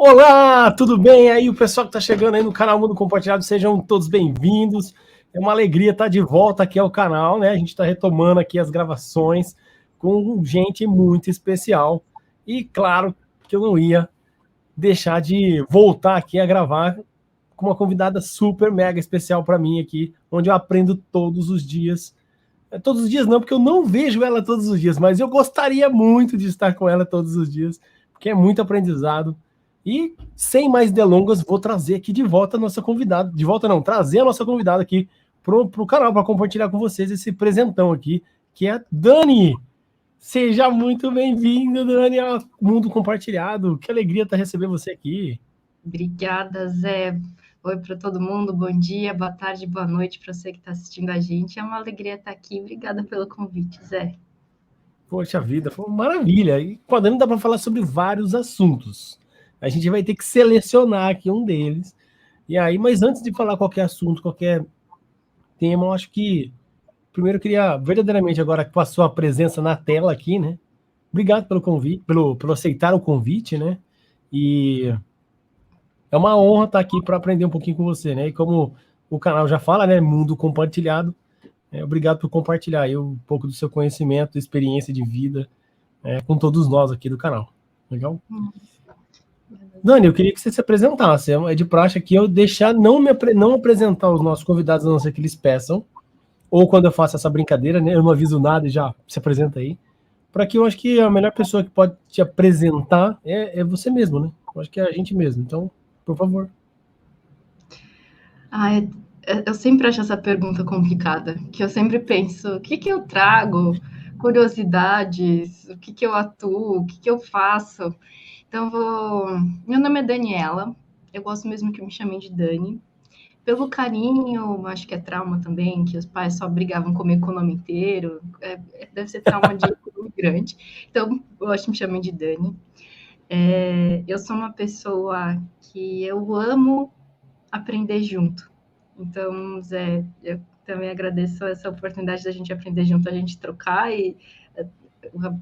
Olá, tudo bem? Aí o pessoal que está chegando aí no canal Mundo Compartilhado, sejam todos bem-vindos. É uma alegria estar de volta aqui ao canal, né? A gente está retomando aqui as gravações com gente muito especial. E claro que eu não ia deixar de voltar aqui a gravar com uma convidada super mega especial para mim aqui, onde eu aprendo todos os dias. Todos os dias não, porque eu não vejo ela todos os dias, mas eu gostaria muito de estar com ela todos os dias, porque é muito aprendizado. E, sem mais delongas, vou trazer aqui de volta a nossa convidada. De volta não, trazer a nossa convidada aqui pro canal para compartilhar com vocês esse presentão aqui, que é a Dani. Seja muito bem-vinda, Dani, ao Mundo Compartilhado. Que alegria estar recebendo você aqui. Obrigada, Zé. Oi para todo mundo, bom dia, boa tarde, boa noite para você que está assistindo a gente. É uma alegria estar aqui. Obrigada pelo convite, Zé. Poxa vida, foi uma maravilha. E com a Dani dá para falar sobre vários assuntos. A gente vai ter que selecionar aqui um deles. E aí, mas antes de falar qualquer assunto, qualquer tema, eu acho que primeiro eu queria verdadeiramente, agora que passou a presença na tela aqui, né? Obrigado pelo convite, pelo aceitar o convite, né? E é uma honra estar aqui para aprender um pouquinho com você, né? E como o canal já fala, né? Mundo compartilhado. Obrigado por compartilhar aí um pouco do seu conhecimento, experiência de vida com todos nós aqui do canal. Legal? Dani, eu queria que você se apresentasse. É de praxe aqui eu deixar não apresentar os nossos convidados, a não ser que eles peçam. Ou quando eu faço essa brincadeira, né? Eu não aviso nada e já se apresenta aí. Para que eu acho que a melhor pessoa que pode te apresentar é você mesmo, né? Eu acho que é a gente mesmo. Então, por favor. Eu sempre acho essa pergunta complicada, que eu sempre penso, o que eu trago? Curiosidades, o que eu atuo, o que eu faço? Então, meu nome é Daniela, eu gosto mesmo que me chamem de Dani. Pelo carinho, acho que é trauma também, que os pais só brigavam comigo com o nome inteiro. Deve ser trauma de imigrante. Então, eu acho que me chamem de Dani. Eu sou uma pessoa que eu amo aprender junto. Então, Zé, eu também agradeço essa oportunidade da gente aprender junto, a gente trocar e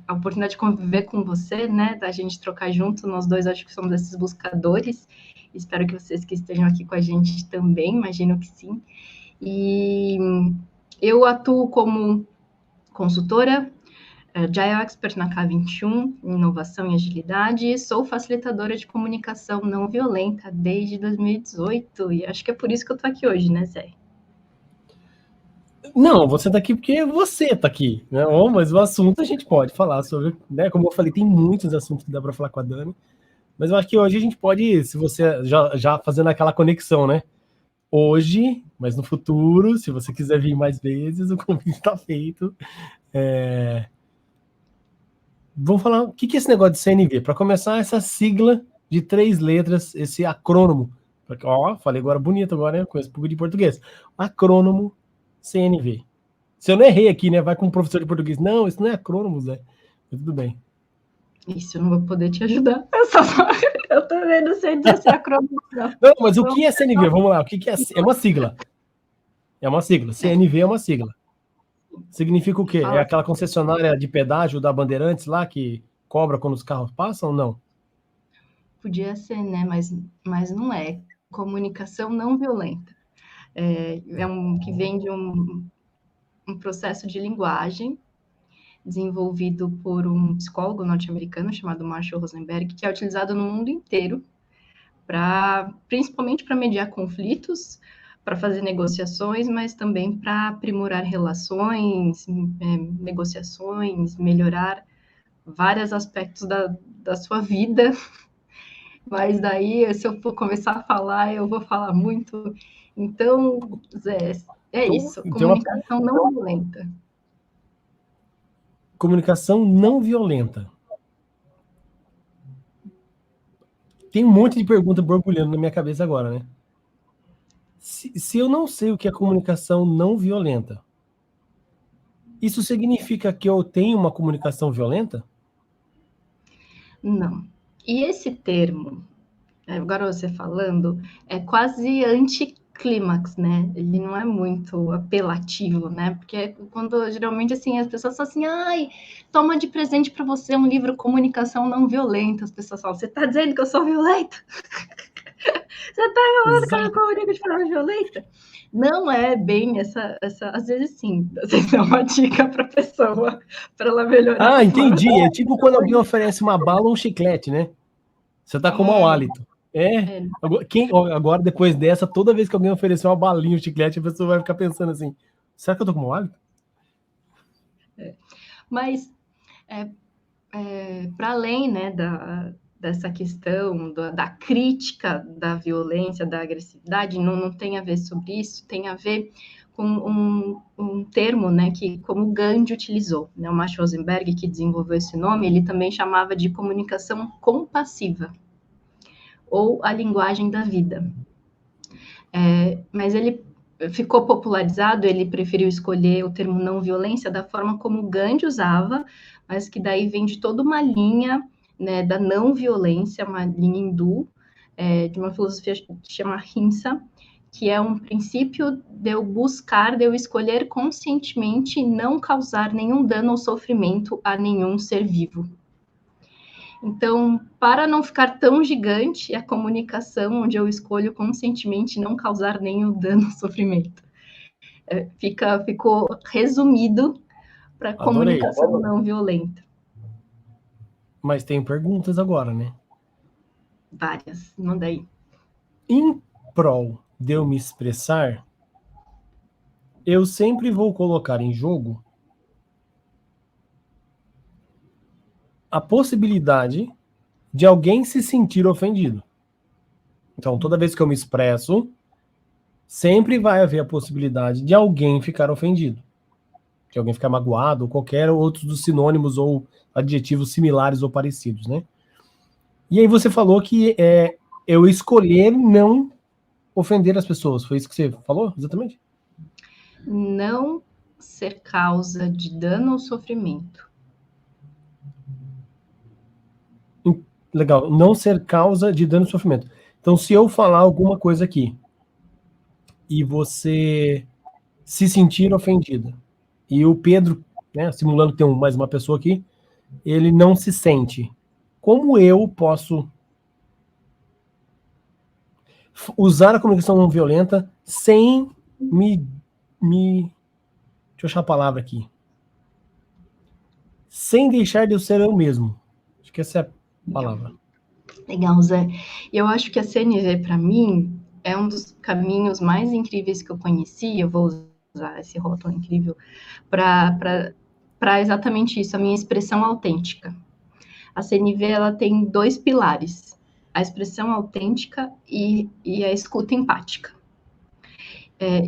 a oportunidade de conviver com você, né? Da gente trocar junto, nós dois acho que somos esses buscadores. Espero que vocês que estejam aqui com a gente também, imagino que sim. E eu atuo como consultora, Agile Expert na K21, em inovação e agilidade, e sou facilitadora de comunicação não violenta desde 2018, e acho que é por isso que eu estou aqui hoje, né, Zé? Não, você tá aqui porque você tá aqui, né? Mas o assunto a gente pode falar sobre, né? Como eu falei, tem muitos assuntos que dá para falar com a Dani, mas eu acho que hoje a gente pode, se você já fazendo aquela conexão, né? Hoje, mas no futuro, se você quiser vir mais vezes, o convite está feito. Vamos falar o que é esse negócio de CNV? Para começar, essa sigla de 3 letras, esse acrônomo. Ó, falei agora bonito agora, né? Conheço um pouco de português. Acrônomo CNV. Se eu não errei aqui, né? Vai com um professor de português. Não, isso não é acrônomo, Zé. Mas tudo bem. Isso eu não vou poder te ajudar. Eu também não sei dizer se é acrônimo. Não, mas o que é CNV? Vamos lá. O que é? É uma sigla. É uma sigla. CNV é uma sigla. Significa o quê? É aquela concessionária de pedágio da Bandeirantes lá que cobra quando os carros passam ou não? Podia ser, né? Mas não é. Comunicação não violenta. Que vem de um processo de linguagem desenvolvido por um psicólogo norte-americano chamado Marshall Rosenberg, que é utilizado no mundo inteiro, principalmente para mediar conflitos, para fazer negociações, mas também para aprimorar relações, negociações, melhorar vários aspectos da sua vida. Mas daí, se eu for começar a falar, eu vou falar muito. Então, Zé, é isso. Comunicação não violenta. Comunicação não violenta. Tem um monte de pergunta borbulhando na minha cabeça agora, né? Se eu não sei o que é comunicação não violenta, isso significa que eu tenho uma comunicação violenta? Não. E esse termo, agora você falando, é quase clímax, né? Ele não é muito apelativo, né? Porque quando geralmente assim as pessoas falam assim, ai, toma de presente para você um livro Comunicação Não Violenta. As pessoas falam, você tá dizendo que eu sou violenta? Você tá falando que eu não comunico de forma violenta? Não é bem essa às vezes sim, às vezes é uma dica para a pessoa, para ela melhorar Ah, a forma. entendi. É tipo quando alguém oferece uma bala ou um chiclete, né? Você tá com mau hálito. Agora, depois dessa, toda vez que alguém oferecer uma balinha, um chiclete, a pessoa vai ficar pensando assim: será que eu tô com mau hálito? Mas para além, né, dessa questão da crítica da violência, da agressividade, não tem a ver sobre isso, tem a ver com um termo, né, que como Gandhi utilizou, né, o Max Rosenberg, que desenvolveu esse nome, ele também chamava de comunicação compassiva, ou a linguagem da vida. Mas ele ficou popularizado, ele preferiu escolher o termo não violência da forma como Gandhi usava, mas que daí vem de toda uma linha, né, da não violência, uma linha hindu, de uma filosofia que chama Ahimsa, que é um princípio de eu escolher conscientemente não causar nenhum dano ou sofrimento a nenhum ser vivo. Então, para não ficar tão gigante, a comunicação onde eu escolho conscientemente não causar nenhum dano ou sofrimento. Ficou resumido para comunicação não violenta. Mas tem perguntas agora, né? Várias, manda aí. Em prol de eu me expressar, eu sempre vou colocar em jogo a possibilidade de alguém se sentir ofendido. Então, toda vez que eu me expresso, sempre vai haver a possibilidade de alguém ficar ofendido, de alguém ficar magoado, ou qualquer outro dos sinônimos ou adjetivos similares ou parecidos, né? E aí você falou que eu escolher não ofender as pessoas. Foi isso que você falou, exatamente? Não ser causa de dano ou sofrimento. Legal. Não ser causa de dano ou sofrimento. Então, se eu falar alguma coisa aqui e você se sentir ofendida, e o Pedro, né, simulando que tem mais uma pessoa aqui, ele não se sente, como eu posso usar a comunicação não violenta sem deixa eu achar a palavra aqui, sem deixar de eu ser eu mesmo? Acho que essa é a palavra. Legal, Zé. Eu acho que a CNV, para mim, é um dos caminhos mais incríveis que eu conheci. Eu vou usar esse rótulo incrível para exatamente isso, a minha expressão autêntica. A CNV ela tem dois pilares: a expressão autêntica e a escuta empática.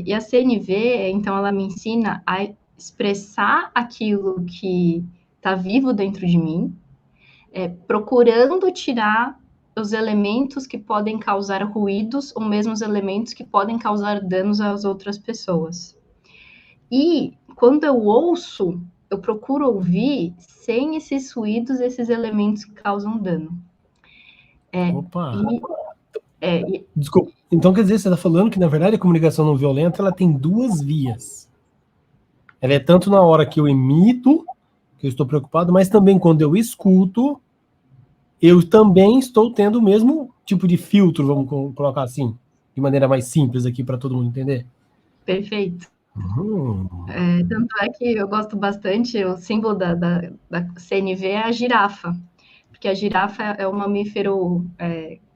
E a CNV, então, ela me ensina a expressar aquilo que está vivo dentro de mim, procurando tirar os elementos que podem causar ruídos ou mesmo os elementos que podem causar danos às outras pessoas. E quando eu ouço, eu procuro ouvir sem esses ruídos, esses elementos que causam dano. Opa! Desculpa. Então quer dizer, você está falando que na verdade a comunicação não violenta ela tem duas vias. Ela é tanto na hora que eu emito, que eu estou preocupado, mas também quando eu escuto, eu também estou tendo o mesmo tipo de filtro, vamos colocar assim, de maneira mais simples aqui para todo mundo entender. Perfeito. Tanto é que eu gosto bastante, o símbolo da CNV é a girafa, porque a girafa é o mamífero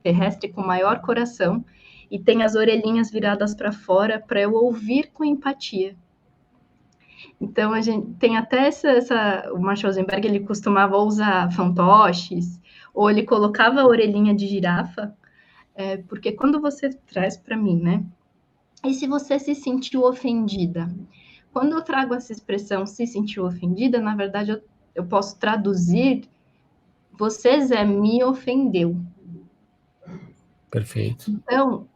terrestre com maior coração e tem as orelhinhas viradas para fora para eu ouvir com empatia. Então, a gente tem até o Max Rosenberg, ele costumava usar fantoches, ou ele colocava a orelhinha de girafa, porque quando você traz para mim, né? E se você se sentiu ofendida? Quando eu trago essa expressão se sentiu ofendida, na verdade eu posso traduzir: você, Zé, me ofendeu. Perfeito. Então,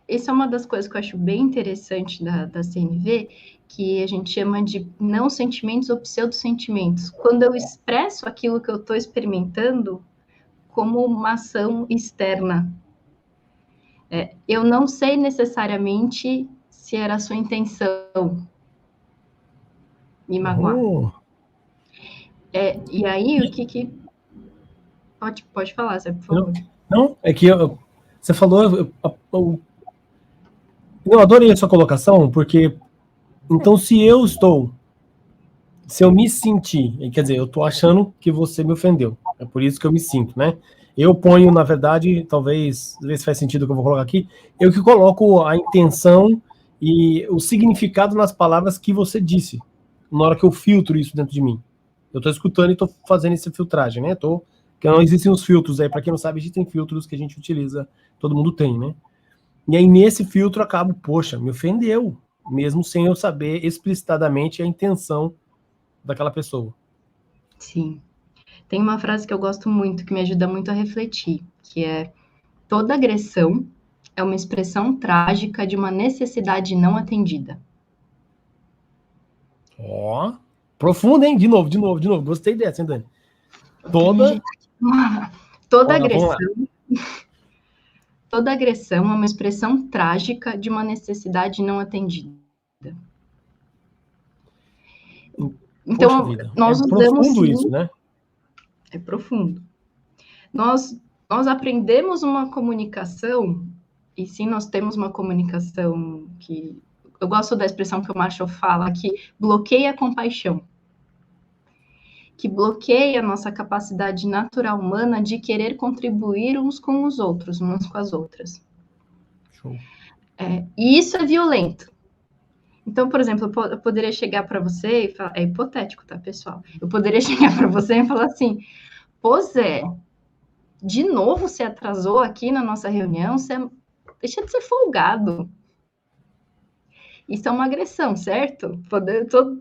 isso é uma das coisas que eu acho bem interessante da CNV, que a gente chama de não sentimentos ou pseudo-sentimentos. Quando eu expresso aquilo que eu estou experimentando como uma ação externa. Eu não sei necessariamente se era a sua intenção me magoar. Oh. E aí, o que... Pode falar, Zé, por favor. Não, é que você falou... Eu adorei a sua colocação, porque... Então, se eu me sentir, quer dizer, eu tô achando que você me ofendeu. É por isso que eu me sinto, né? Eu ponho, na verdade, talvez, ver se faz sentido o que eu vou colocar aqui, eu que coloco a intenção e o significado nas palavras que você disse, na hora que eu filtro isso dentro de mim. Eu tô escutando e tô fazendo essa filtragem, né? Que não existem os filtros aí, para quem não sabe, existem filtros que a gente utiliza, todo mundo tem, né? E aí, nesse filtro, eu acabo, poxa, me ofendeu, mesmo sem eu saber explicitadamente a intenção daquela pessoa. Sim. Tem uma frase que eu gosto muito, que me ajuda muito a refletir, que é: toda agressão é uma expressão trágica de uma necessidade não atendida. Ó, profundo, hein? De novo. Gostei dessa, hein, Dani? Toda Vamos lá. Toda agressão é uma expressão trágica de uma necessidade não atendida. Poxa Então, vida. É nós usamos profundo sim, isso, né? é profundo. Nós aprendemos uma comunicação, e sim, nós temos uma comunicação que... Eu gosto da expressão que o Marshall fala, que bloqueia a compaixão, que bloqueia a nossa capacidade natural humana de querer contribuir uns com os outros, umas com as outras. Show. E isso é violento. Então, por exemplo, eu poderia chegar para você e falar... É hipotético, tá, pessoal? Eu poderia chegar para você e falar assim: pô, Zé, de novo você atrasou aqui na nossa reunião, deixa de ser folgado. Isso é uma agressão, certo?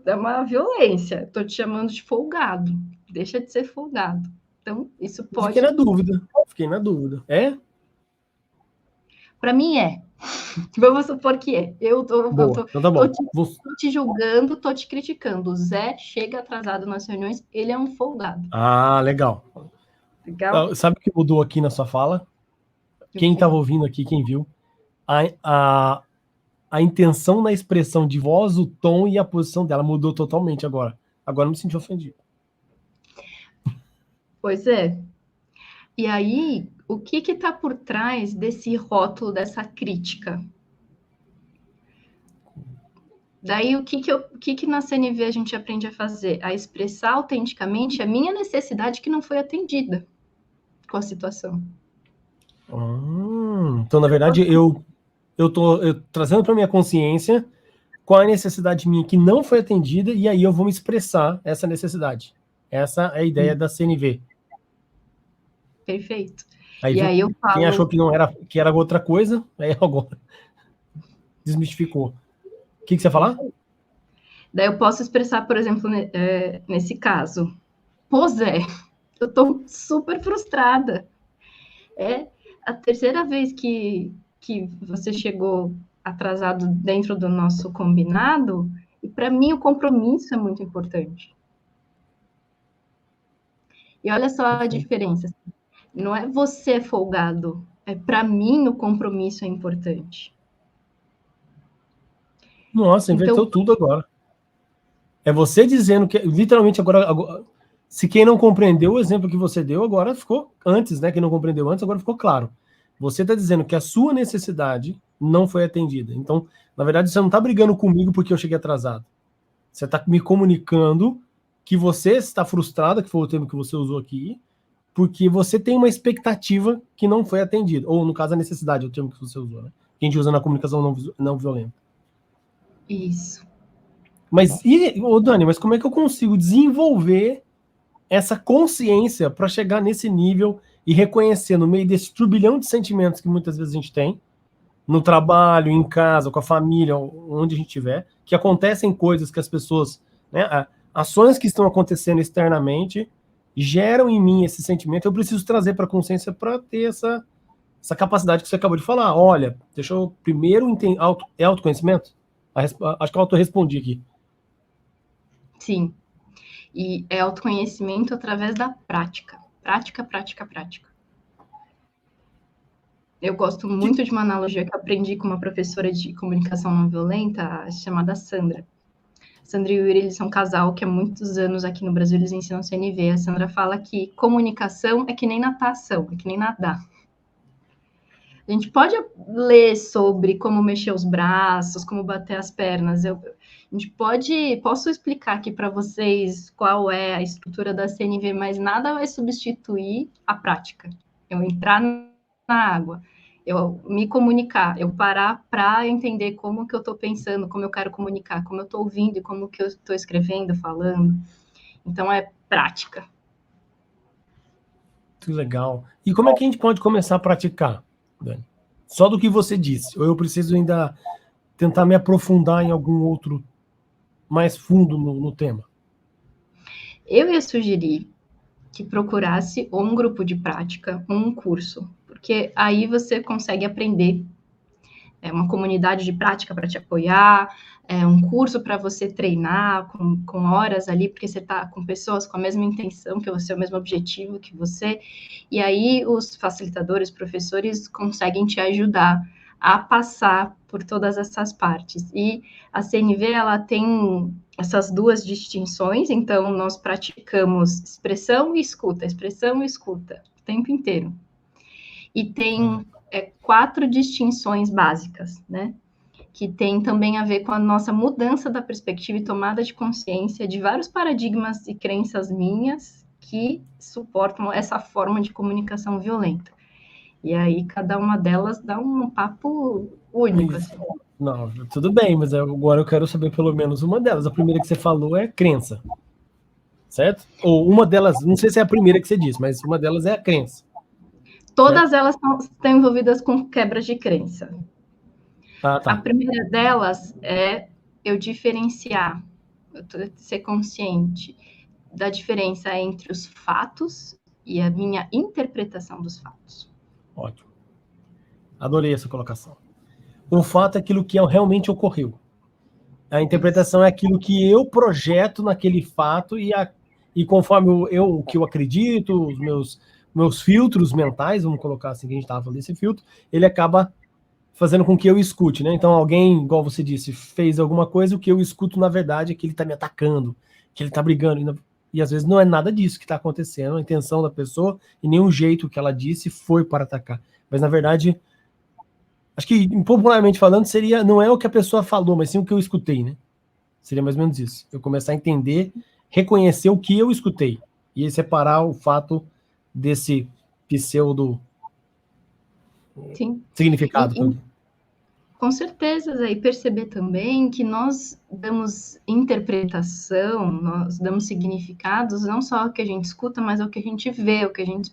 É uma violência. Estou te chamando de folgado. Deixa de ser folgado. Então, isso Fiquei na pode... dúvida. É? Para mim, é. Vamos supor que é. Boa. Então tá bom. Tô te julgando, tô te criticando. O Zé chega atrasado nas reuniões, ele é um folgado. Ah, legal. Legal? Sabe o que mudou aqui na sua fala? Quem estava ouvindo aqui, quem viu, a intenção na expressão de voz, o tom e a posição dela mudou totalmente agora. Agora eu me senti ofendido. Pois é. E aí, o que está por trás desse rótulo, dessa crítica? Daí, o que na CNV a gente aprende a fazer? A expressar autenticamente a minha necessidade que não foi atendida com a situação. Então, na verdade, eu tô trazendo para minha consciência qual a necessidade minha que não foi atendida, e aí eu vou me expressar essa necessidade. Essa é a ideia da CNV. Perfeito. Aí, E viu? aí eu Quem falo... achou que não era, que era outra coisa, aí agora desmistificou. O que você ia falar? Daí eu posso expressar, por exemplo, nesse caso: pô, Zé, eu tô super frustrada. É a terceira vez que você chegou atrasado dentro do nosso combinado, e para mim o compromisso é muito importante. E olha só a diferença. Não é você folgado, é para mim o compromisso é importante. Nossa, inverteu Então, tudo agora. É você dizendo que, literalmente, agora, se quem não compreendeu o exemplo que você deu, agora ficou antes, né? Quem não compreendeu antes, agora ficou claro. Você está dizendo que a sua necessidade não foi atendida. Então, na verdade, você não está brigando comigo porque eu cheguei atrasado. Você está me comunicando que você está frustrada, que foi o termo que você usou aqui, porque você tem uma expectativa que não foi atendida. Ou, no caso, a necessidade, é o termo que você usou, né? Que a gente usa na comunicação não violenta. isso. Mas, Dani, mas como é que eu consigo desenvolver essa consciência para chegar nesse nível e reconhecer no meio desse turbilhão de sentimentos que muitas vezes a gente tem, no trabalho, em casa, com a família, onde a gente estiver, que acontecem coisas que as pessoas, né, ações que estão acontecendo externamente, geram em mim esse sentimento, eu preciso trazer para a consciência para ter essa capacidade que você acabou de falar. Olha, deixa eu primeiro entender. É autoconhecimento? Acho que eu autorrespondi aqui. Sim. E é autoconhecimento através da prática. Prática, prática, prática. Eu gosto muito de uma analogia que eu aprendi com uma professora de comunicação não violenta, chamada Sandra. Sandra e o Yuri, eles são um casal que há muitos anos aqui no Brasil eles ensinam CNV. A Sandra fala que comunicação é que nem natação, é que nem nadar. A gente pode ler sobre como mexer os braços, como bater as pernas. Posso explicar aqui para vocês qual é a estrutura da CNV, mas nada vai substituir a prática. Eu entrar na água, eu me comunicar, eu parar para entender como que eu estou pensando, como eu quero comunicar, como eu estou ouvindo e como que eu estou escrevendo, falando. Então, é prática. Que legal. E como é que a gente pode começar a praticar, Dani? Só do que você disse? Ou eu preciso ainda tentar me aprofundar em algum outro mais fundo no tema? Eu ia sugerir que procurasse ou um grupo de prática ou um curso, porque aí você consegue aprender. É uma comunidade de prática para te apoiar, é um curso para você treinar com horas ali, porque você está com pessoas com a mesma intenção que você, o mesmo objetivo que você, e aí os facilitadores, professores conseguem te ajudar a passar por todas essas partes. E a CNV, ela tem essas duas distinções, então nós praticamos expressão e escuta o tempo inteiro. E tem 4 distinções básicas, né? Que tem também a ver com a nossa mudança da perspectiva e tomada de consciência de vários paradigmas e crenças minhas que suportam essa forma de comunicação violenta. E aí, cada uma delas dá um papo único. Assim. Não, tudo bem, mas agora eu quero saber pelo menos uma delas. A primeira que você falou é crença, certo? Ou uma delas, não sei se é a primeira que você disse, mas uma delas é a crença. Todas elas estão envolvidas com quebras de crença. Ah, tá. A primeira delas é eu diferenciar, ser consciente da diferença entre os fatos e a minha interpretação dos fatos. Ótimo. Adorei essa colocação. O fato é aquilo que realmente ocorreu. A interpretação é aquilo que eu projeto naquele fato e conforme o que eu acredito, os meus filtros mentais, vamos colocar assim que a gente estava falando desse filtro, ele acaba fazendo com que eu escute, né? Então alguém, igual você disse, fez alguma coisa, o que eu escuto na verdade é que ele está me atacando, que ele está brigando, e às vezes não é nada disso que está acontecendo, a intenção da pessoa e nenhum jeito que ela disse foi para atacar, mas na verdade, acho que popularmente falando seria, não é o que a pessoa falou, mas sim o que eu escutei, né? Seria mais ou menos isso, eu começar a entender, reconhecer o que eu escutei e separar o fato desse pseudo Sim. significado. Com certeza, e perceber também que nós damos interpretação, nós damos significados não só ao que a gente escuta, mas ao que a gente vê, ao que a gente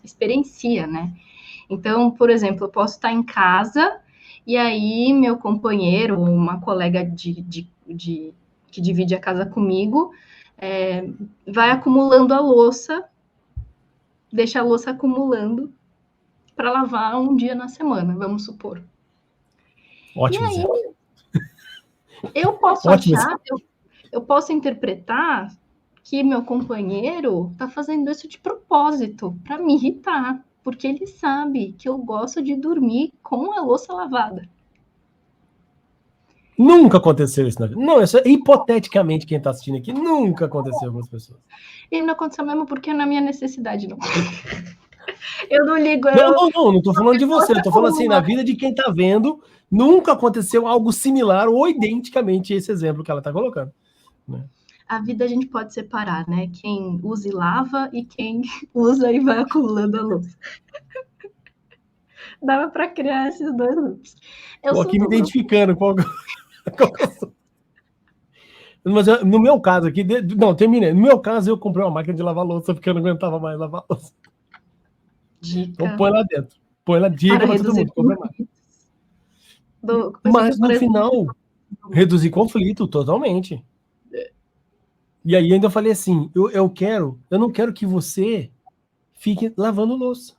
experiencia, né? Então, por exemplo, eu posso estar em casa e aí meu companheiro ou uma colega que divide a casa comigo vai acumulando a louça, deixa a louça acumulando para lavar um dia na semana, vamos supor. Ótimo. E aí, eu posso achar, eu posso interpretar que meu companheiro está fazendo isso de propósito, para me irritar, porque ele sabe que eu gosto de dormir com a louça lavada. Nunca aconteceu isso na vida. Não, isso é hipoteticamente quem está assistindo aqui, nunca aconteceu com as pessoas. E não aconteceu mesmo porque é na minha necessidade, não. Eu não ligo. Não estou falando de você, eu estou falando assim, na vida de quem está vendo, nunca aconteceu algo similar ou identicamente esse exemplo que ela está colocando. Né? A vida a gente pode separar, né? Quem usa e lava e quem usa e vai acumulando a louça. Dava para criar esses dois grupos. Estou aqui me identificando. Qual Mas no meu caso aqui, não, terminei. No meu caso, eu comprei uma máquina de lavar louça porque eu não aguentava mais lavar louça. Dica. Então põe lá dentro. Põe lá, dica para todo mundo. Compra mais. Mas no final, reduzir conflito totalmente. E aí ainda falei assim, eu não quero que você fique lavando louça.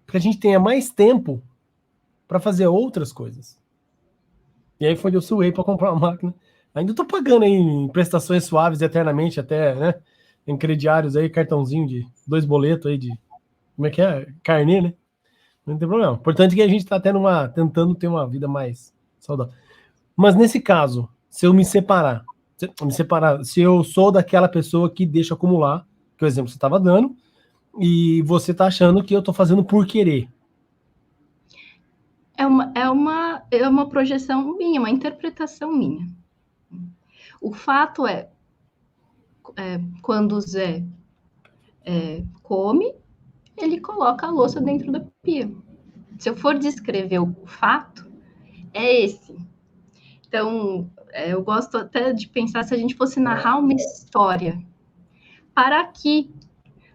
Porque a gente tenha mais tempo para fazer outras coisas. E aí foi onde eu suei para comprar uma máquina. Ainda estou pagando aí em prestações suaves eternamente, até, né? Em crediários aí, cartãozinho de 2 boletos aí de... Como é que é? Carnê, né? Não tem problema. O importante é que a gente está tentando ter uma vida mais saudável. Mas nesse caso, se eu me separar, se eu sou daquela pessoa que deixa acumular, que é o exemplo que você estava dando, e você está achando que eu estou fazendo por querer. É uma projeção minha, uma interpretação minha. O fato quando o Zé come, ele coloca a louça dentro da pia. Se eu for descrever o fato, é esse. Então, eu gosto até de pensar se a gente fosse narrar uma história. Para aqui.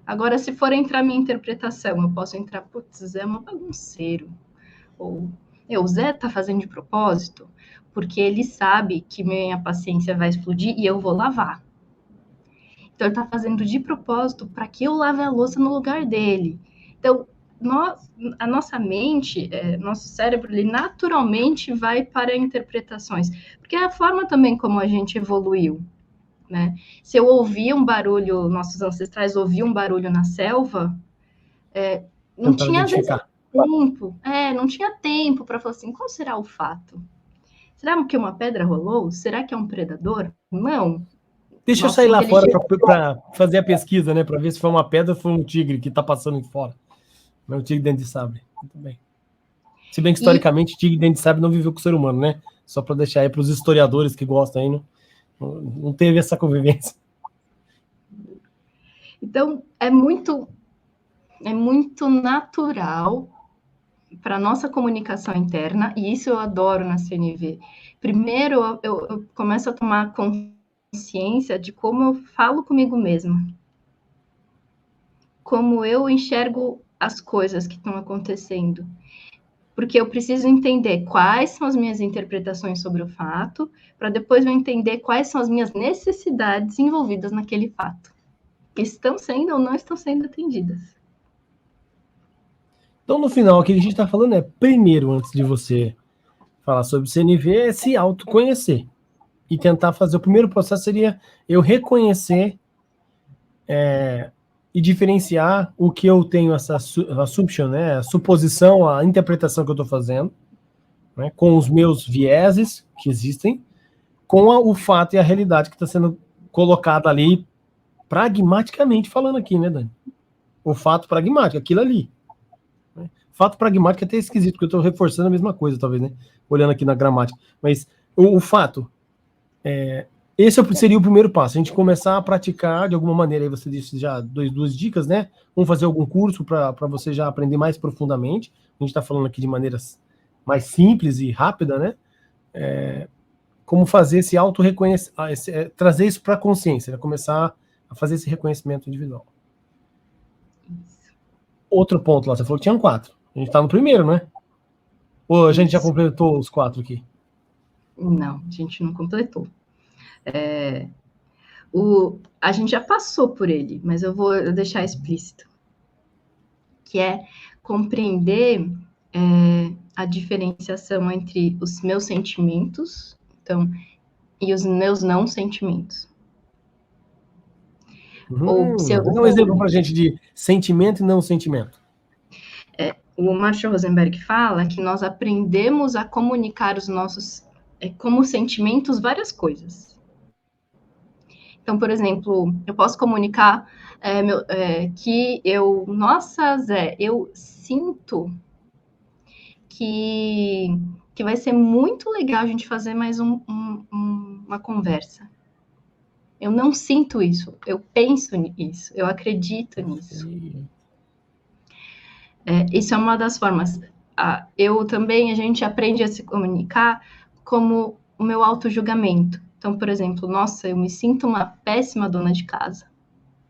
Agora, se for entrar minha interpretação, eu posso entrar, putz, Zé é um bagunceiro. Ou, o Zé tá fazendo de propósito, porque ele sabe que minha paciência vai explodir e eu vou lavar. Então, ele tá fazendo de propósito para que eu lave a louça no lugar dele. Então, a nossa mente, nosso cérebro, ele naturalmente vai para interpretações, porque é a forma também como a gente evoluiu, né? Se eu ouvia um barulho, nossos ancestrais ouviam um barulho na selva, não tinha às vezes tempo, não tinha tempo para falar assim, qual será o fato? Será que uma pedra rolou? Será que é um predador? Não. Deixa eu sair lá fora para fazer a pesquisa, né? Para ver se foi uma pedra ou foi um tigre que está passando fora. Não é um tigre dente de sabre. Muito bem. Se bem que, historicamente, tigre dente de sabre não viveu com o ser humano, né? Só para deixar aí para os historiadores que gostam aí, não teve essa convivência. Então, é muito natural para a nossa comunicação interna, e isso eu adoro na CNV. Primeiro, eu começo a tomar consciência de como eu falo comigo mesma, como eu enxergo as coisas que estão acontecendo. Porque eu preciso entender quais são as minhas interpretações sobre o fato, para depois eu entender quais são as minhas necessidades envolvidas naquele fato, que estão sendo ou não estão sendo atendidas. Então, no final, o que a gente está falando é, primeiro, antes de você falar sobre CNV, é se autoconhecer. E tentar fazer, o primeiro processo seria eu reconhecer e diferenciar o que eu tenho, essa assumption, né, a suposição, a interpretação que eu estou fazendo, né, com os meus vieses que existem, com o fato e a realidade que está sendo colocada ali, pragmaticamente falando aqui, né, Dani? O fato pragmático, aquilo ali. Né? Fato pragmático é até esquisito, porque eu estou reforçando a mesma coisa, talvez, né? Olhando aqui na gramática. Mas o fato, esse seria o primeiro passo, a gente começar a praticar de alguma maneira. Aí você disse já duas dicas, né? Vamos fazer algum curso para você já aprender mais profundamente. A gente está falando aqui de maneiras mais simples e rápida, né? Como fazer esse auto-reconhecimento, trazer isso para a consciência, né? Começar a fazer esse reconhecimento individual. Isso. Outro ponto lá, você falou que tinham 4. A gente está no primeiro, né? Ou a gente já completou os 4 aqui? Não, a gente não completou. A gente já passou por ele, mas eu vou deixar explícito, que é compreender a diferenciação entre os meus sentimentos, então, e os meus não sentimentos. Ou dá um exemplo para a gente de sentimento e não sentimento. O Marshall Rosenberg fala que nós aprendemos a comunicar os nossos, como sentimentos, várias coisas. Então, por exemplo, eu posso comunicar que nossa, Zé, eu sinto que vai ser muito legal a gente fazer mais uma conversa. Eu não sinto isso, eu penso nisso, eu acredito nisso. Isso é uma das formas. A gente aprende a se comunicar como o meu auto-julgamento. Então, por exemplo, nossa, eu me sinto uma péssima dona de casa,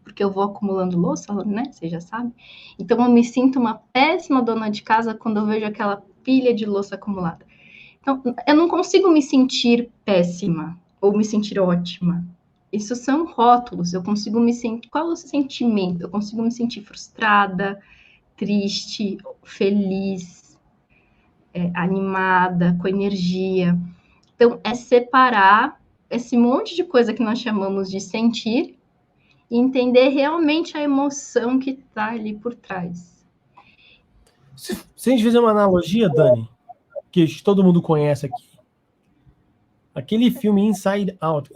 porque eu vou acumulando louça, né? Você já sabe. Então, eu me sinto uma péssima dona de casa quando eu vejo aquela pilha de louça acumulada. Então, eu não consigo me sentir péssima ou me sentir ótima. Isso são rótulos. Eu consigo me sentir... Qual é o sentimento? Eu consigo me sentir frustrada, triste, feliz, animada, com energia. Então, é separar esse monte de coisa que nós chamamos de sentir e entender realmente a emoção que está ali por trás. Se a gente fizer uma analogia, Dani, que todo mundo conhece aqui, aquele filme Inside Out,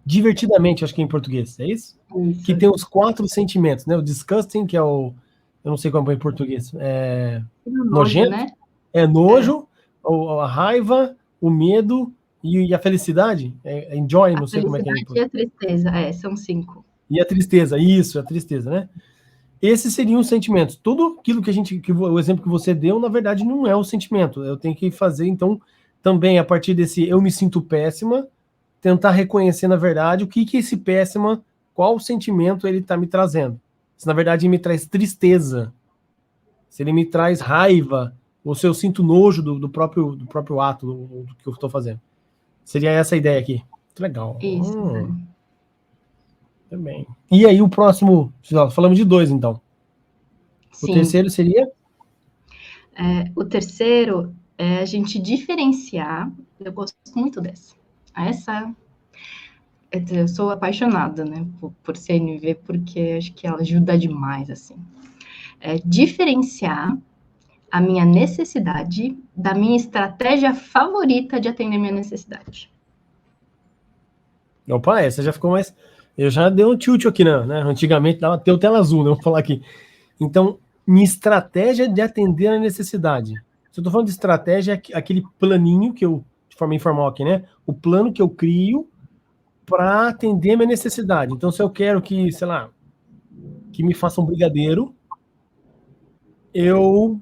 Divertidamente, acho que é em português, é isso? Isso. Que tem os 4 sentimentos, né? O disgusting, que é o... Eu não sei como é em português. Nojo, Nojento, né? nojo, a raiva, o medo e a felicidade. Enjoy, não sei como é que é em português. português. E a tristeza, são 5. E a tristeza, isso, a tristeza, né? Esses seriam os sentimentos. Tudo aquilo o exemplo que você deu, na verdade, não é o sentimento. Eu tenho que fazer, então, também a partir desse eu me sinto péssima, tentar reconhecer, na verdade, o que esse péssima, qual o sentimento ele está me trazendo. Se, na verdade, ele me traz tristeza, se ele me traz raiva, ou se eu sinto nojo do próprio ato do que eu estou fazendo. Seria essa a ideia aqui. Muito legal. Isso. Também. E aí o próximo, falamos de 2, então. Sim. O terceiro seria? O terceiro é a gente diferenciar. Eu gosto muito dessa. Eu sou apaixonada, né, por CNV, porque acho que ela ajuda demais, assim. Diferenciar a minha necessidade da minha estratégia favorita de atender minha necessidade. Opa, essa já ficou mais... Eu já dei um tilt aqui, né? Antigamente dava até o tela azul, né? Vou falar aqui. Então, minha estratégia de atender a necessidade. Se eu tô falando de estratégia, é aquele planinho que eu, de forma informal aqui, né? O plano que eu crio para atender a minha necessidade. Então, se eu quero que, sei lá, que me faça um brigadeiro, eu,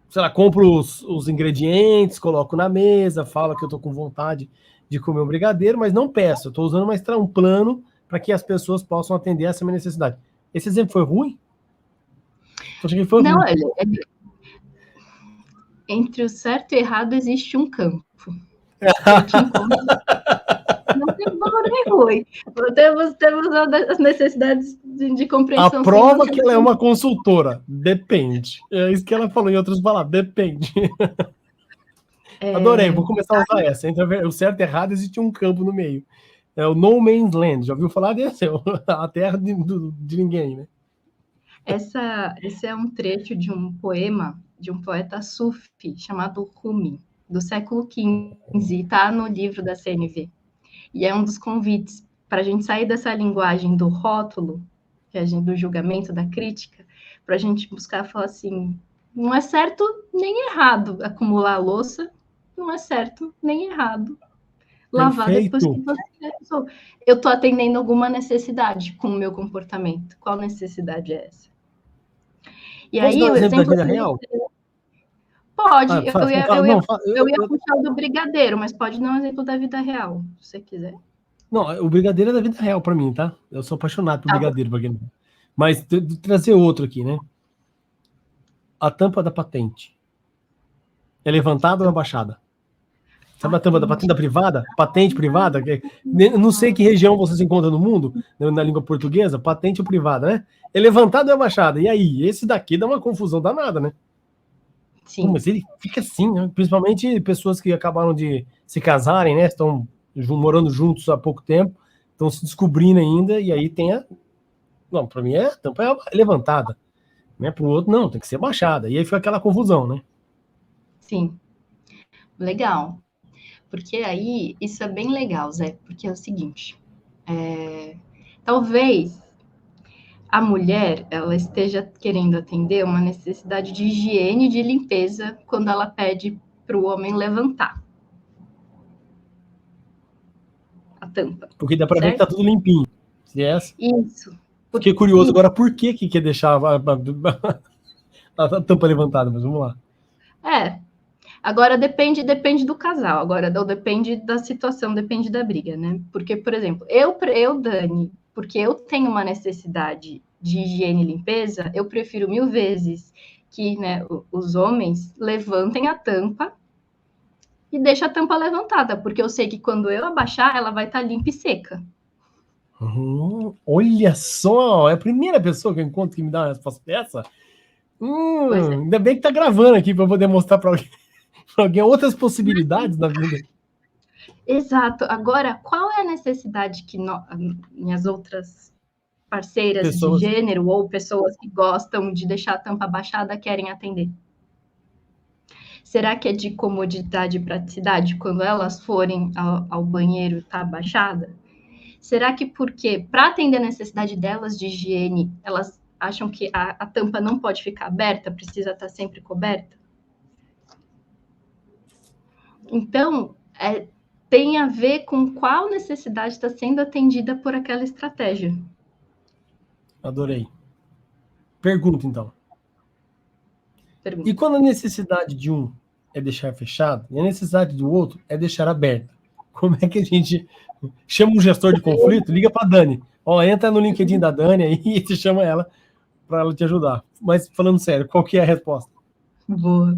sei lá, compro os ingredientes, coloco na mesa, falo que eu tô com vontade de comer um brigadeiro, mas não peço. Eu tô usando um plano para que as pessoas possam atender essa minha necessidade. Esse exemplo foi ruim? Eu achei que foi Não, ruim. Entre o certo e o errado existe um campo. Não tem bom nem ruim. Temos as necessidades de compreensão. A prova que ela é uma consultora. Depende. É isso que ela falou em outras palavras. Depende. Adorei, vou começar a usar essa. Entre o certo e o errado existe um campo no meio. É o No Man's Land. Já ouviu falar desse? A terra de ninguém, né? Esse é um trecho de um poema de um poeta sufi chamado Rumi, do século XV, está no livro da CNV. E é um dos convites para a gente sair dessa linguagem do rótulo, do julgamento, da crítica, para a gente buscar falar assim, não é certo nem errado acumular a louça, não é certo nem errado lavar depois que você usou. Eu estou atendendo alguma necessidade com o meu comportamento. Qual necessidade é essa? E Posso aí, dar um o exemplo da exemplo vida real? Pode. Eu ia puxar o do brigadeiro, mas pode dar um exemplo da vida real, se você quiser. Não, o brigadeiro é da vida real para mim, tá? Eu sou apaixonado por brigadeiro. Mas trazer outro aqui, né? A tampa da patente. É levantada ou é abaixada? Sabe a tampa da patente da privada? Patente privada? Não sei que região você se encontra no mundo, na língua portuguesa, patente ou privada, né? É levantada ou é abaixada? E aí, esse daqui dá uma confusão danada, né? Sim. Mas ele fica assim, né? Principalmente pessoas que acabaram de se casarem, né? Estão morando juntos há pouco tempo, estão se descobrindo ainda, e aí tem a... Não, para mim a tampa é levantada, né? Para o outro, não, tem que ser baixada. E aí fica aquela confusão, né? Sim. Legal. Porque aí, isso é bem legal, Zé, porque é o seguinte, talvez a mulher, ela esteja querendo atender uma necessidade de higiene e de limpeza quando ela pede para o homem levantar a tampa. Porque dá para ver que tá tudo limpinho. Isso. Fiquei curioso agora por que quer deixar a tampa levantada, mas vamos lá. Agora depende do casal, agora depende da situação, depende da briga, né? Porque, por exemplo, eu Dani, porque eu tenho uma necessidade de higiene e limpeza, eu prefiro 1000 vezes que, né, os homens levantem a tampa e deixem a tampa levantada, porque eu sei que quando eu abaixar, ela vai estar limpa e seca. Olha só, é a primeira pessoa que eu encontro que me dá uma resposta dessa. Ainda bem que tá gravando aqui para poder mostrar para alguém outras possibilidades da vida. Exato. Agora, qual é a necessidade que minhas outras parceiras de Pessoas. gênero ou pessoas que gostam de deixar a tampa baixada querem atender? Será que é de comodidade e praticidade quando elas forem ao banheiro tá baixada? Será que porque, para atender a necessidade delas de higiene, elas acham que a tampa não pode ficar aberta, precisa estar sempre coberta? Então, tem a ver com qual necessidade está sendo atendida por aquela estratégia. Adorei. Pergunta, então. Pergunta. E quando a necessidade de um é deixar fechado e a necessidade do outro é deixar aberto, como é que a gente chama um gestor de conflito? Liga para a Dani. Ó, entra no LinkedIn da Dani aí e você chama ela para ela te ajudar. Mas falando sério, qual que é a resposta? Boa.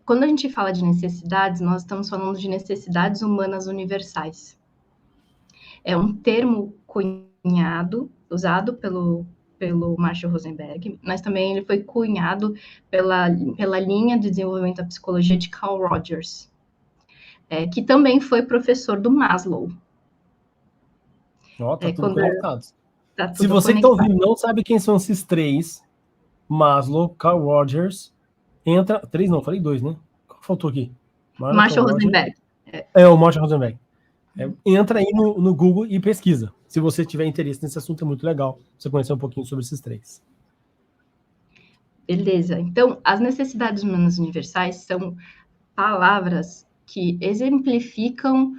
Quando a gente fala de necessidades, nós estamos falando de necessidades humanas universais. É um termo cunhado, usado pelo Marshall Rosenberg, mas também ele foi cunhado pela linha de desenvolvimento da psicologia de Carl Rogers, que também foi professor do Maslow. Ó, tá tudo conectado. Tá tudo Se você conectado. que está ouvindo não sabe quem são esses três, Maslow, Carl Rogers, entra... Três não, falei dois, né? Qual faltou aqui? Marshall Rosenberg. O Marshall Rosenberg. Entra aí no Google e pesquisa. Se você tiver interesse nesse assunto, é muito legal você conhecer um pouquinho sobre esses três. Beleza. Então, as necessidades humanas universais são palavras que exemplificam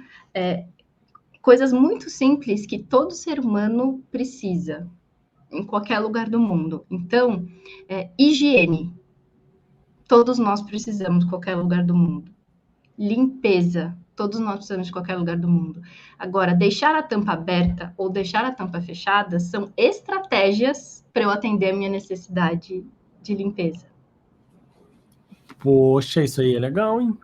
coisas muito simples que todo ser humano precisa, em qualquer lugar do mundo. Então, higiene. Todos nós precisamos em qualquer lugar do mundo. Limpeza. Todos nós precisamos de qualquer lugar do mundo. Agora, deixar a tampa aberta ou deixar a tampa fechada são estratégias para eu atender a minha necessidade de limpeza. Poxa, isso aí é legal, hein?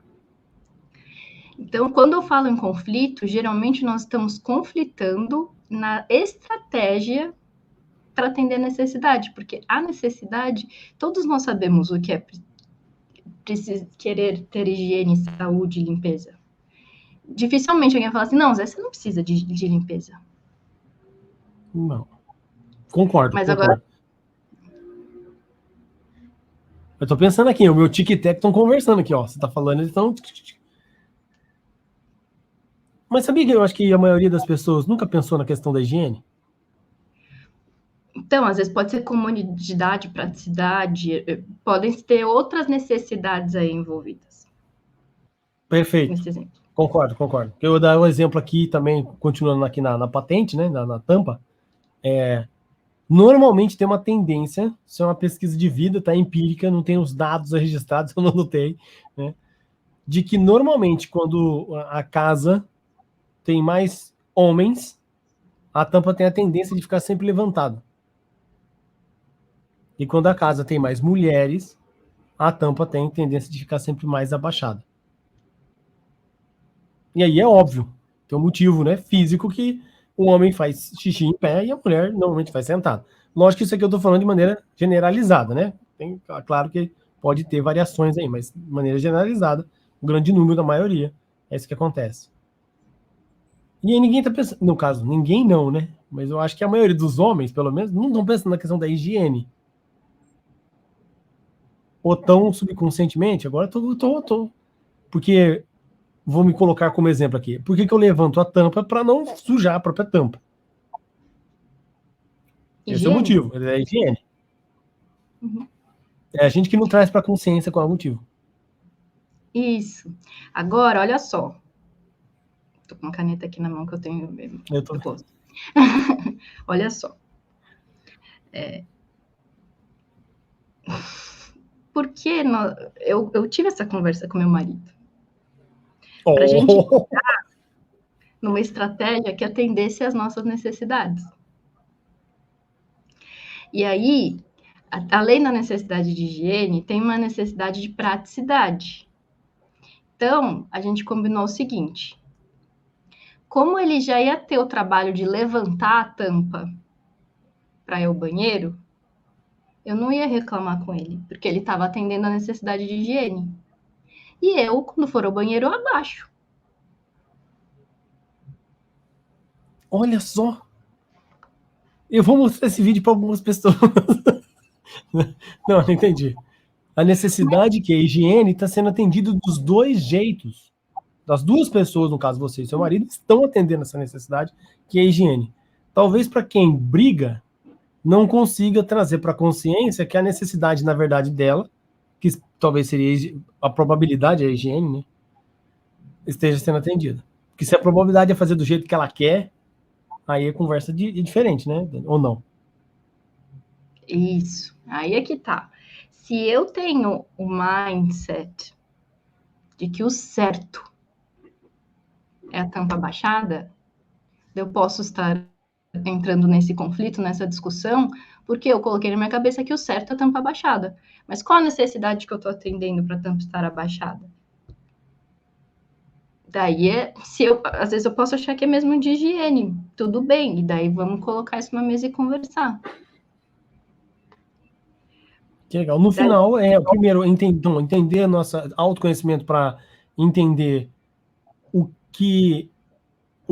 Então, quando eu falo em conflito, geralmente nós estamos conflitando na estratégia para atender a necessidade, porque a necessidade, todos nós sabemos o que é querer ter higiene, saúde e limpeza. Dificilmente alguém fala assim, não, Zé, você não precisa de limpeza. Não. Concordo, Mas concordo. Agora... Eu tô pensando aqui, o meu tic-tac estão conversando aqui, ó. Você tá falando, eles estão... Mas sabia que eu acho que a maioria das pessoas nunca pensou na questão da higiene? Então, às vezes pode ser comodidade, praticidade, podem ter outras necessidades aí envolvidas. Perfeito. Nesse exemplo. Concordo. Eu vou dar um exemplo aqui também, continuando aqui na patente, né, na tampa. Normalmente tem uma tendência, isso é uma pesquisa de vida, tá, empírica, não tem os dados registrados, eu não notei, né, de que normalmente quando a casa tem mais homens, a tampa tem a tendência de ficar sempre levantada. E quando a casa tem mais mulheres, a tampa tem tendência de ficar sempre mais abaixada. E aí é óbvio, tem um motivo, né, físico, que o homem faz xixi em pé e a mulher normalmente faz sentada. Lógico que isso aqui eu estou falando de maneira generalizada, né? Claro que pode ter variações aí, mas de maneira generalizada, o grande número da maioria é isso que acontece. E aí ninguém está pensando, no caso, ninguém não, né? Mas eu acho que a maioria dos homens, pelo menos, não estão pensando na questão da higiene. Ou tão subconscientemente, agora tô. Porque, vou me colocar como exemplo aqui, por que eu levanto a tampa para não sujar a própria tampa? Higiene. Esse é o motivo, é a higiene. Uhum. É a gente que não traz para a consciência qual é o motivo. Isso. Agora, olha só. Tô com uma caneta aqui na mão que eu tenho. Eu tô... Olha só. Porque eu tive essa conversa com meu marido. Para a gente entrar numa estratégia que atendesse às nossas necessidades. E aí, além da necessidade de higiene, tem uma necessidade de praticidade. Então, a gente combinou o seguinte: como ele já ia ter o trabalho de levantar a tampa para ir ao banheiro, eu não ia reclamar com ele, porque ele estava atendendo a necessidade de higiene. E eu, quando for ao banheiro, eu abaixo. Olha só. Eu vou mostrar esse vídeo para algumas pessoas. Não entendi. A necessidade que a higiene está sendo atendida dos dois jeitos. Das duas pessoas, no caso você e seu marido, estão atendendo essa necessidade que é a higiene. Talvez para quem briga, não consiga trazer para a consciência que a necessidade, na verdade, dela, que talvez seria a probabilidade, a higiene, né, esteja sendo atendida. Porque se a probabilidade é fazer do jeito que ela quer, aí a conversa é diferente, né? Ou não? Isso, aí é que tá. Se eu tenho o mindset de que o certo é a tampa baixada, eu posso estar entrando nesse conflito, nessa discussão, porque eu coloquei na minha cabeça que o certo é a tampa abaixada. Mas qual a necessidade que eu estou atendendo para a tampa estar abaixada? Daí às vezes eu posso achar que é mesmo de higiene, tudo bem, e daí vamos colocar isso na mesa e conversar. Que legal. No final, primeiro, entender nosso autoconhecimento para entender o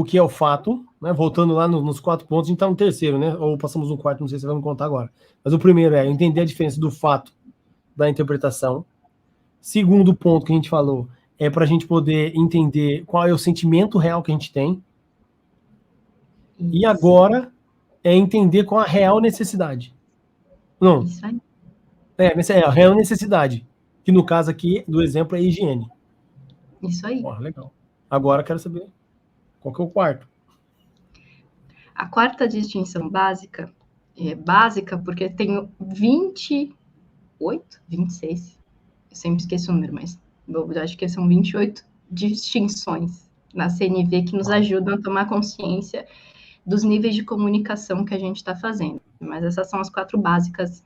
que é o fato, né? Voltando lá nos 4 pontos, a gente está no terceiro, né? Ou passamos no quarto, não sei se você vai me contar agora. Mas o primeiro é entender a diferença do fato da interpretação. Segundo ponto que a gente falou é para a gente poder entender qual é o sentimento real que a gente tem. Isso. E agora é entender qual a real necessidade. Não. Isso aí. É a real necessidade. Que no caso aqui do exemplo é higiene. Isso aí. Legal. Agora quero saber qual que é o quarto. A quarta distinção básica é básica porque tem 28, 26, eu sempre esqueço o número, mas eu acho que são 28 distinções na CNV que nos ajudam a tomar consciência dos níveis de comunicação que a gente está fazendo. Mas essas são as 4 básicas.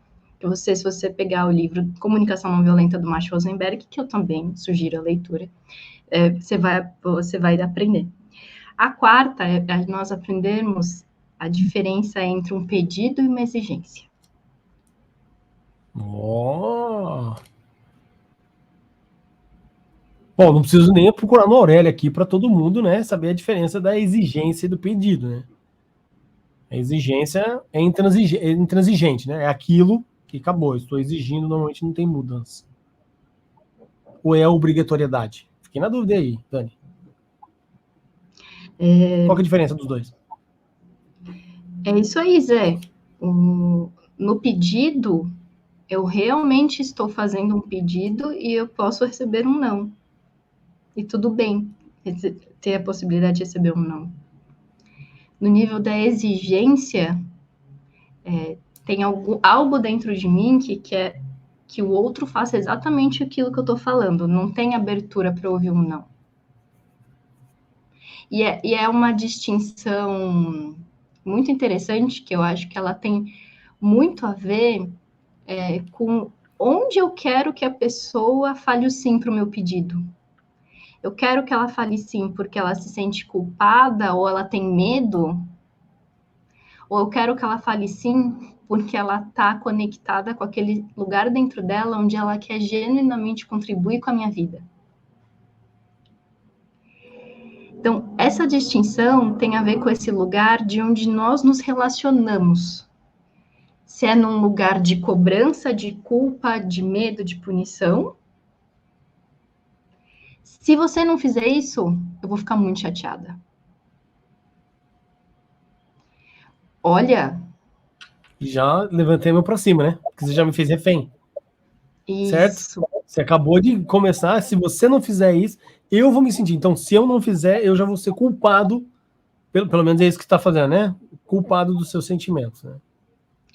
Se você pegar o livro Comunicação Não Violenta do Max Rosenberg, que eu também sugiro a leitura, você vai aprender. A quarta é nós aprendermos a diferença entre um pedido e uma exigência. Bom, não preciso nem procurar no Aurélio aqui para todo mundo, né, saber a diferença da exigência e do pedido, né? A exigência é intransigente, né? É aquilo que acabou. Estou exigindo, normalmente não tem mudança. Ou é a obrigatoriedade? Fiquei na dúvida aí, Dani. Qual que é a diferença dos dois? É isso aí, Zé. No pedido, eu realmente estou fazendo um pedido e eu posso receber um não. E tudo bem ter a possibilidade de receber um não. No nível da exigência, tem algo dentro de mim que quer que o outro faça exatamente aquilo que eu estou falando. Não tem abertura para ouvir um não. E é uma distinção muito interessante, que eu acho que ela tem muito a ver com onde eu quero que a pessoa fale o sim para o meu pedido. Eu quero que ela fale sim porque ela se sente culpada ou ela tem medo, ou eu quero que ela fale sim porque ela está conectada com aquele lugar dentro dela onde ela quer genuinamente contribuir com a minha vida. Então, essa distinção tem a ver com esse lugar de onde nós nos relacionamos. Se é num lugar de cobrança, de culpa, de medo, de punição. Se você não fizer isso, eu vou ficar muito chateada. Olha... Já levantei meu pra cima, né? Porque você já me fez refém. Isso. Certo? Você acabou de começar. Se você não fizer isso, eu vou me sentir. Então, se eu não fizer, eu já vou ser culpado. Pelo menos é isso que você está fazendo, né? Culpado dos seus sentimentos, né?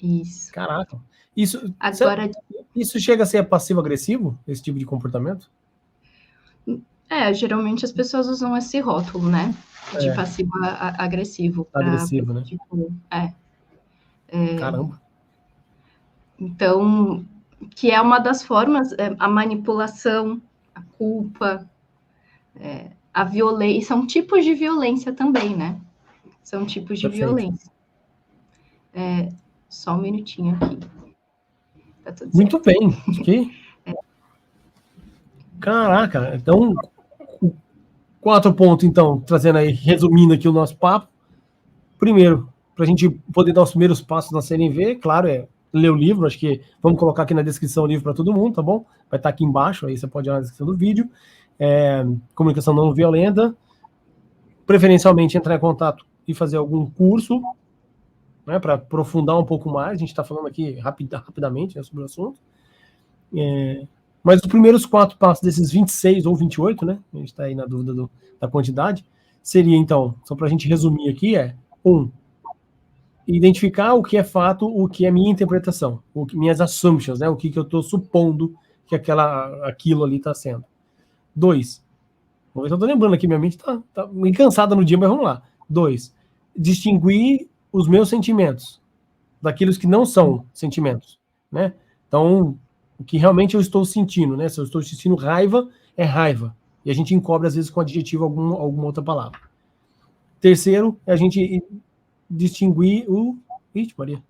Isso. Caraca. Isso chega a ser passivo-agressivo, esse tipo de comportamento? Geralmente as pessoas usam esse rótulo, né? De passivo-agressivo. Agressivo, né? Caramba. Então, que é uma das formas, a manipulação, a culpa, a violência, são tipos de violência também, né? São tipos de violência. Só um minutinho aqui. Tá tudo certo. Muito bem. Caraca, então 4 pontos, então, trazendo aí, resumindo aqui o nosso papo. Primeiro, para a gente poder dar os primeiros passos na CNV, claro, ler o livro, acho que vamos colocar aqui na descrição o livro para todo mundo, tá bom? Vai estar aqui embaixo, aí você pode ir na descrição do vídeo. Comunicação não violenta, preferencialmente entrar em contato e fazer algum curso, né, para aprofundar um pouco mais. A gente está falando aqui rapidamente, né, sobre o assunto. Mas os primeiros 4 passos desses 26 ou 28, né, a gente está aí na dúvida da quantidade, seria, então, só para a gente resumir aqui, 1, identificar o que é fato, o que é minha interpretação, minhas assumptions, né, o que eu estou supondo que aquilo ali está sendo. 2, vamos ver se eu estou lembrando aqui, minha mente está meio cansada no dia, mas vamos lá. 2, distinguir os meus sentimentos daqueles que não são sentimentos, né? Então, o que realmente eu estou sentindo, né? Se eu estou sentindo raiva, é raiva. E a gente encobre, às vezes, com adjetivo alguma outra palavra. Terceiro, é a gente distinguir o... Ixi, Maria.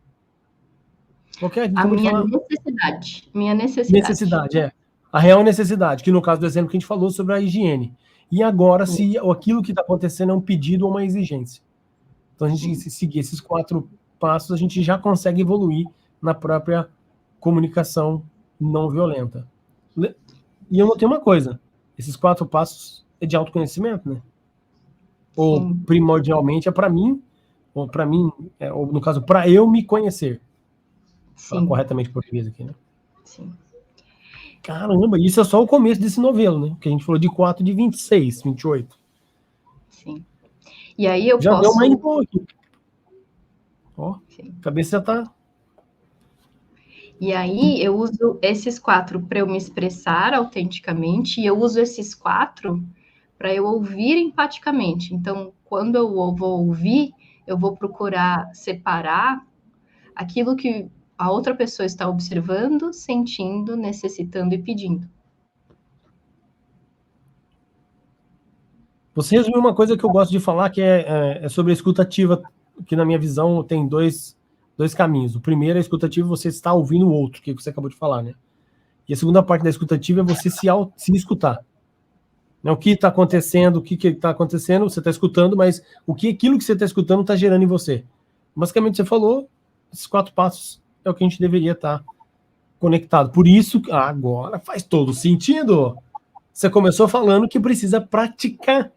A minha necessidade. Minha necessidade. Necessidade, a real necessidade, que no caso do exemplo que a gente falou sobre a higiene. E agora, se aquilo que está acontecendo é um pedido ou uma exigência. Então, a gente se seguir esses 4 passos, a gente já consegue evoluir na própria comunicação não violenta. E eu notei uma coisa, esses 4 passos é de autoconhecimento, né? Ou primordialmente é para mim, ou no caso, para eu me conhecer. Falar corretamente em português aqui, né? Sim. Caramba, isso é só o começo desse novelo, né? Que a gente falou de 4 de 26, 28. Sim. E aí eu já posso... deu uma info aqui. Ó, a cabeça já tá... E aí eu uso esses 4 para eu me expressar autenticamente, e eu uso esses 4 para eu ouvir empaticamente. Então, quando eu vou ouvir, eu vou procurar separar aquilo que a outra pessoa está observando, sentindo, necessitando e pedindo. Você resumiu uma coisa que eu gosto de falar, que é sobre a escuta ativa, que na minha visão tem dois caminhos. O primeiro é a escuta ativa, você está ouvindo o outro, que você acabou de falar, né? E a segunda parte da escuta ativa é você se escutar. Né? O que está acontecendo, você está escutando, mas aquilo que você está escutando está gerando em você. Basicamente, você falou, esses 4 passos é o que a gente deveria estar conectado. Por isso, agora faz todo sentido. Você começou falando que precisa praticar.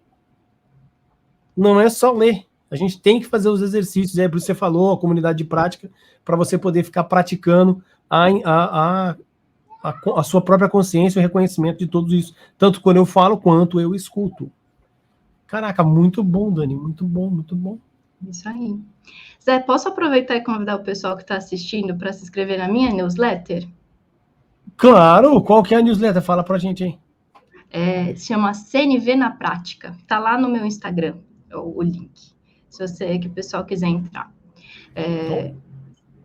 Não é só ler. A gente tem que fazer os exercícios. Por isso você falou, a comunidade de prática, para você poder ficar praticando a sua própria consciência e o reconhecimento de tudo isso. Tanto quando eu falo, quanto eu escuto. Caraca, muito bom, Dani. Muito bom, muito bom. Isso aí. Zé, posso aproveitar e convidar o pessoal que está assistindo para se inscrever na minha newsletter? Claro! Qual que é a newsletter? Fala pra gente aí. Se chama CNV na Prática. Tá lá no meu Instagram, o link. Se o pessoal quiser entrar.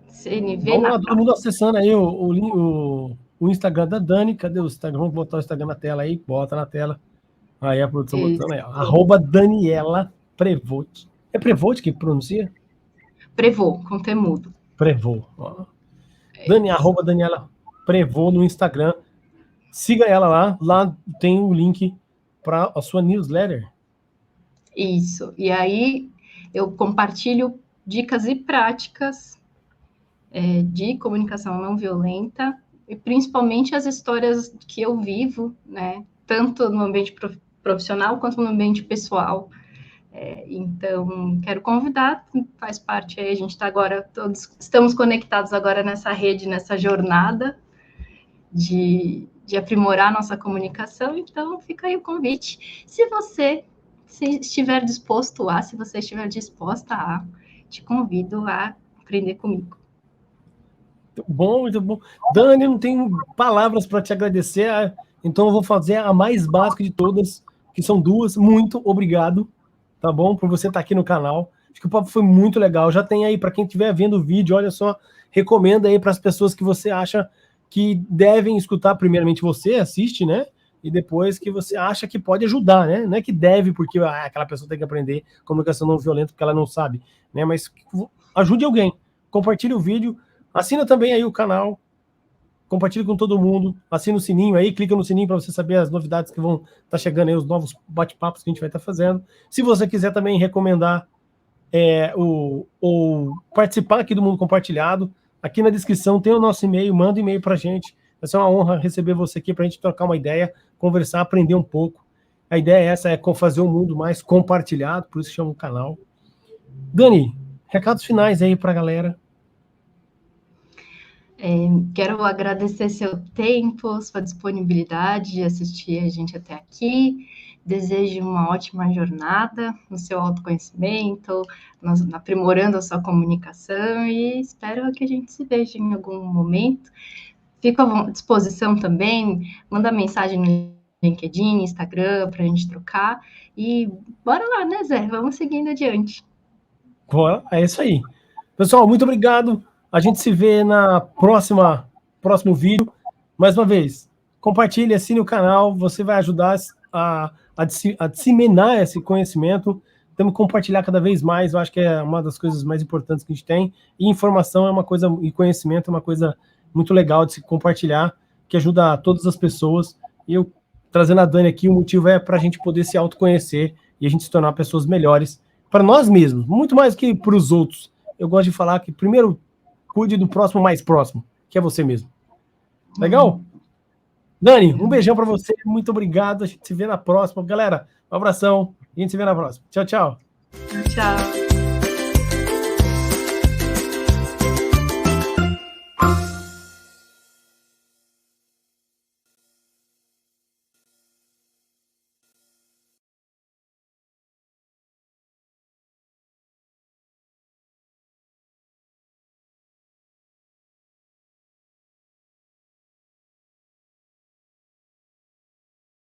CNV Vamos na lá, Prática. todo mundo acessando aí o Instagram da Dani. Cadê o Instagram? Vamos botar o Instagram na tela aí. Bota na tela. Aí a produção botando aí. @Daniela Prevost. É Prevost que pronuncia? Prevô, com temudo. Prevô. Daniela Prevô no Instagram. Siga ela lá. Lá tem o link para a sua newsletter. Isso. E aí eu compartilho dicas e práticas de comunicação não violenta, e principalmente as histórias que eu vivo, né? Tanto no ambiente profissional quanto no ambiente pessoal. Então, quero convidar, faz parte aí, a gente está agora, todos estamos conectados agora nessa rede, nessa jornada de aprimorar nossa comunicação, então fica aí o convite. Se você estiver disposto se você estiver disposta te convido a aprender comigo. Muito bom, muito bom. Dani, não tenho palavras para te agradecer, então eu vou fazer a mais básica de todas, que são 2. Muito obrigado, tá bom? Por você estar aqui no canal. Acho que o papo foi muito legal. Já tem aí, para quem estiver vendo o vídeo, olha só, recomenda aí para as pessoas que você acha que devem escutar. Primeiramente você assiste, né? E depois que você acha que pode ajudar, né? Não é que deve, porque aquela pessoa tem que aprender comunicação não violenta porque ela não sabe, né? Mas ajude alguém. Compartilhe o vídeo. Assina também aí o canal, compartilha com todo mundo, assina o sininho aí, clica no sininho para você saber as novidades que vão estar chegando aí, os novos bate-papos que a gente vai estar fazendo. Se você quiser também recomendar ou participar aqui do Mundo Compartilhado, aqui na descrição tem o nosso e-mail, manda um e-mail pra gente. Vai ser uma honra receber você aqui pra gente trocar uma ideia, conversar, aprender um pouco. A ideia é essa, é fazer um mundo mais compartilhado, por isso chama o canal. Dani, recados finais aí pra galera. Quero agradecer seu tempo, sua disponibilidade de assistir a gente até aqui. Desejo uma ótima jornada no seu autoconhecimento, aprimorando a sua comunicação e espero que a gente se veja em algum momento. Fico à disposição também, manda mensagem no LinkedIn, Instagram, para a gente trocar. E bora lá, né, Zé? Vamos seguindo adiante. Boa, é isso aí. Pessoal, muito obrigado. A gente se vê na próximo vídeo. Mais uma vez, compartilhe, assine o canal. Você vai ajudar a disseminar esse conhecimento. Temos que compartilhar cada vez mais. Eu acho que é uma das coisas mais importantes que a gente tem. E informação é uma coisa, e conhecimento é uma coisa muito legal de se compartilhar, que ajuda todas as pessoas. E eu, trazendo a Dani aqui, o motivo é para a gente poder se autoconhecer e a gente se tornar pessoas melhores para nós mesmos, muito mais que para os outros. Eu gosto de falar que primeiro cuide do próximo mais próximo, que é você mesmo. Legal? Dani, um beijão para você, muito obrigado. A gente se vê na próxima. Galera, um abração. A gente se vê na próxima. Tchau, tchau. Tchau.